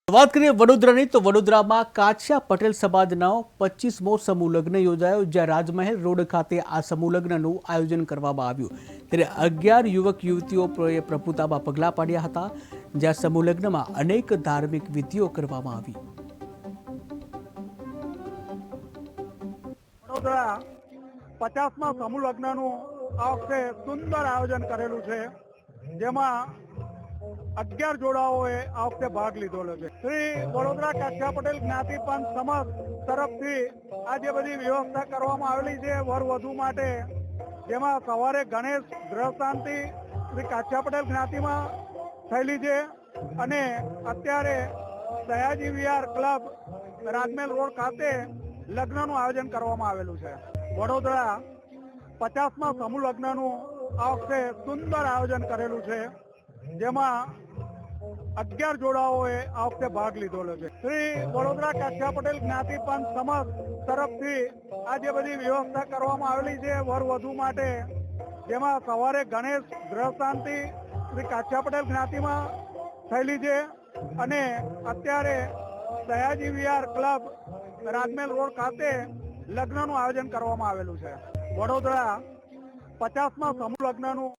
વાત કરીએ વડોદરાની તો વડોદરામાં કાછિયા પટેલ સમાજનો 25મો સમૂહ લગ્ન યોજાયો, જ્યાં રાજમહેલ રોડ ખાતે આ સમૂહ લગ્નનું આયોજન કરવામાં આવ્યું। ત્યારે 11 યુવક યુવતીઓએ પ્રભુતામાં પગલાં પાડ્યા હતા, જ્યાં સમૂહ લગ્નમાં અનેક ધાર્મિક વિધિઓ કરવામાં આવી। વડોદરા 50મા સમૂહ લગ્નનું આ વખતે સુંદર આયોજન કરેલું છે, જેમાં 11 જોડાઓએ આ વખતે ભાગ લીધેલો છે। શ્રી વડોદરા કાછિયા પટેલ જ્ઞાતિ પંથ સમાજ તરફથી આ જે બધી વ્યવસ્થા કરવામાં આવેલી છે વર વધુ માટે, જેમાં સવારે ગણેશ ગ્રહ શાંતિ શ્રી કાછિયા પટેલ જ્ઞાતિમાં થયેલી છે અને અત્યારે સયાજી વિહાર ક્લબ રાજમહેલ રોડ ખાતે લગ્નનું આયોજન કરવામાં આવેલું છે। વડોદરા 50મા સમૂહ લગ્નનું આ વખતે સુંદર આયોજન કરેલું છે, જેમાં 11 જોડાઓએ આ વખતે ભાગ લીધેલો છે। શ્રી વડોદરા કાછિયા પટેલ જ્ઞાતિ પંથ સમાજ તરફથી આ જે બધી વ્યવસ્થા કરવામાં આવેલી છે વર વધુ માટે, જેમાં સવારે ગણેશ ગ્રહ શાંતિ શ્રી કાછિયા પટેલ જ્ઞાતિમાં થયેલી છે અને અત્યારે સયાજી વિહાર ક્લબ રાજમહેલ રોડ ખાતે લગ્નનું આયોજન કરવામાં આવેલું છે। વડોદરા 50મા સમૂહ લગ્નનું